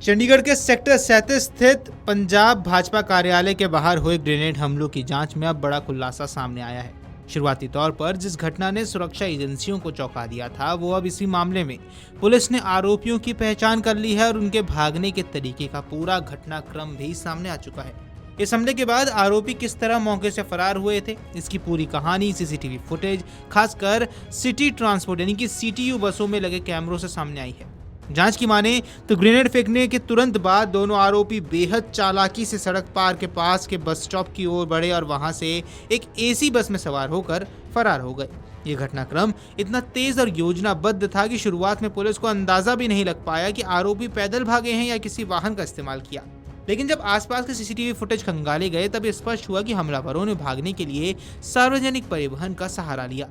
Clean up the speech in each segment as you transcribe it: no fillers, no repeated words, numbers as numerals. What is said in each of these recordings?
चंडीगढ़ के सेक्टर 37 स्थित पंजाब भाजपा कार्यालय के बाहर हुए ग्रेनेड हमलों की जांच में अब बड़ा खुलासा सामने आया है। शुरुआती तौर पर जिस घटना ने सुरक्षा एजेंसियों को चौंका दिया था, वो अब इसी मामले में पुलिस ने आरोपियों की पहचान कर ली है और उनके भागने के तरीके का पूरा घटनाक्रम भी सामने आ चुका है। इस हमले के बाद आरोपी किस तरह मौके से फरार हुए थे, इसकी पूरी कहानी सीसीटीवी फुटेज, खासकर सिटी ट्रांसपोर्ट यानी कि सीटीयू बसों में लगे कैमरों से सामने आई है। जांच की माने तो ग्रेनेड फेंकने के तुरंत बाद दोनों आरोपी बेहद चालाकी से सड़क पार के पास के बस स्टॉप की ओर बढ़े और वहां से एक एसी बस में सवार होकर फरार हो गए। ये घटनाक्रम इतना तेज और योजनाबद्ध था कि शुरुआत में पुलिस को अंदाजा भी नहीं लग पाया कि आरोपी पैदल भागे हैं या किसी वाहन का इस्तेमाल किया। लेकिन जब आसपास के सीसीटीवी फुटेज खंगाले गए तब स्पष्ट हुआ कि हमलावरों ने भागने के लिए सार्वजनिक परिवहन का सहारा लिया।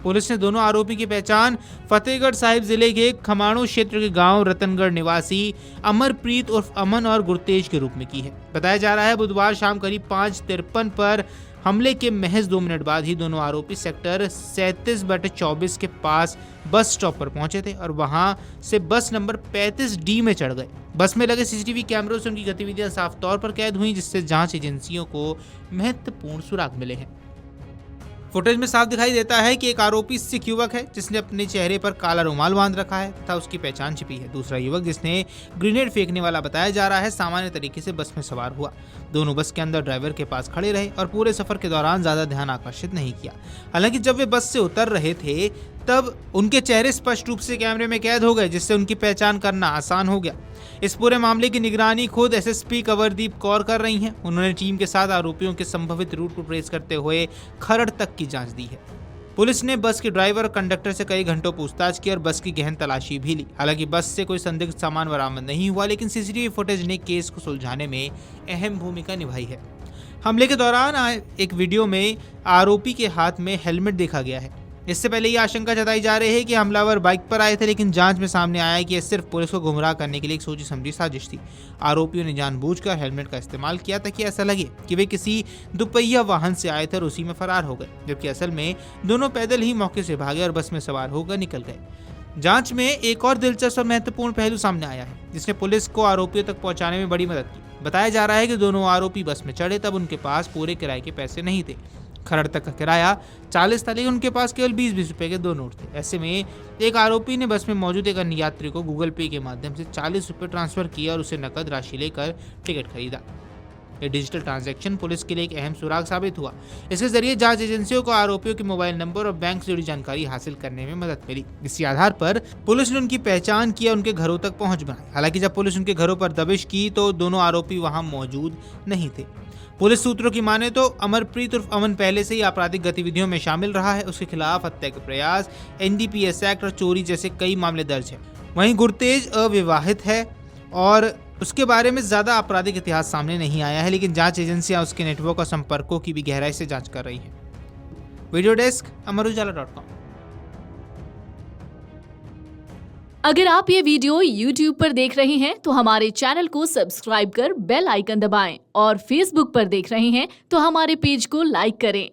पुलिस ने दोनों आरोपी की पहचान फतेहगढ़ साहिब जिले के खमाणो क्षेत्र के गांव रतनगढ़ निवासी अमरप्रीत उर्फ अमन और गुरतेज के रूप में की है। बताया जा रहा है बुधवार शाम करीब 5:53 पर हमले के महज 2 मिनट बाद ही दोनों आरोपी सेक्टर 37/24 के पास बस स्टॉप पर पहुंचे थे और वहां से बस नंबर 35D में चढ़ गए। बस में लगे सीसीटीवी कैमरों से उनकी गतिविधियां साफ तौर पर कैद हुई, जिससे जांच एजेंसियों को महत्वपूर्ण सुराग मिले हैं। फुटेज में साफ दिखाई देता है कि एक आरोपी सिख युवक है जिसने अपने चेहरे पर काला रुमाल बांध रखा है तथा उसकी पहचान छिपी है। दूसरा युवक जिसने ग्रेनेड फेंकने वाला बताया जा रहा है सामान्य तरीके से बस में सवार हुआ। दोनों बस के अंदर ड्राइवर के पास खड़े रहे और पूरे सफर के दौरान ज्यादा ध्यान आकर्षित नहीं किया। हालांकि जब वे बस से उतर रहे थे तब उनके चेहरे स्पष्ट रूप से कैमरे में कैद हो गए, जिससे उनकी पहचान करना आसान हो गया। इस पूरे मामले की निगरानी खुद एसएसपी कंवरदीप कौर कर रही हैं। उन्होंने टीम के साथ आरोपियों के संभावित रूट को ट्रेस करते हुए खरड़ तक की जांच दी है। पुलिस ने बस के ड्राइवर और कंडक्टर से कई घंटों पूछताछ की और बस की गहन तलाशी भी ली। हालांकि बस से कोई संदिग्ध सामान बरामद नहीं हुआ, लेकिन सीसीटीवी फुटेज ने केस को सुलझाने में अहम भूमिका निभाई है। हमले के दौरान एक वीडियो में आरोपी के हाथ में हेलमेट देखा गया है। इससे पहले ये आशंका जताई जा रही है कि हमलावर बाइक पर आए थे, लेकिन जांच में सामने आया है कि यह सिर्फ पुलिस को गुमराह करने के लिए एक सोची समझी साजिश थी। आरोपियों ने जानबूझकर हेलमेट का इस्तेमाल किया ताकि ऐसा लगे कि वे किसी दुपहिया वाहन से आए थे और उसी में फरार हो गए, जबकि असल में दोनों पैदल ही मौके से भागे और बस में सवार होकर निकल गए। जांच में एक और दिलचस्प और महत्वपूर्ण पहलू सामने आया है जिसने पुलिस को आरोपियों तक पहुंचाने में बड़ी मदद की। बताया जा रहा है कि दोनों आरोपी बस में चढ़े तब उनके पास पूरे किराए के पैसे नहीं थे। खरड़ तक का किराया 40 था, लेकिन उनके पास केवल 20-20 रुपए के 2 नोट थे। ऐसे में एक आरोपी ने बस में मौजूद एक अन्य यात्री को गूगल पे के माध्यम से 40 रुपए ट्रांसफर किया और उसे नकद राशि लेकर टिकट खरीदा। ये डिजिटल ट्रांजैक्शन पुलिस के लिए एक अहम सुराग साबित हुआ। इसके जरिए जांच एजेंसियों को आरोपियों के मोबाइल नंबर और बैंक से जुड़ी जानकारी हासिल करने में मदद मिली। इसी आधार पर पुलिस ने उनकी पहचान की और उनके घरों तक पहुंच बनाई। हालांकि जब पुलिस उनके घरों पर दबिश की तो दोनों आरोपी वहां मौजूद नहीं थे। पुलिस सूत्रों की माने तो अमरप्रीत उर्फ अमन पहले से ही आपराधिक गतिविधियों में शामिल रहा है। उसके खिलाफ हत्या के प्रयास, एनडीपीएस एक्ट और चोरी जैसे कई मामले दर्ज हैं। वहीं गुरतेज अविवाहित है और उसके बारे में ज्यादा आपराधिक इतिहास सामने नहीं आया है, लेकिन जांच एजेंसियां उसके नेटवर्क और संपर्कों की भी गहराई से जांच कर रही हैं। वीडियो डेस्क अमरुजाला.com। अगर आप ये वीडियो YouTube पर देख रहे हैं तो हमारे चैनल को सब्सक्राइब कर बेल आइकन दबाएं और Facebook पर देख रहे हैं तो हमारे पेज को लाइक करें।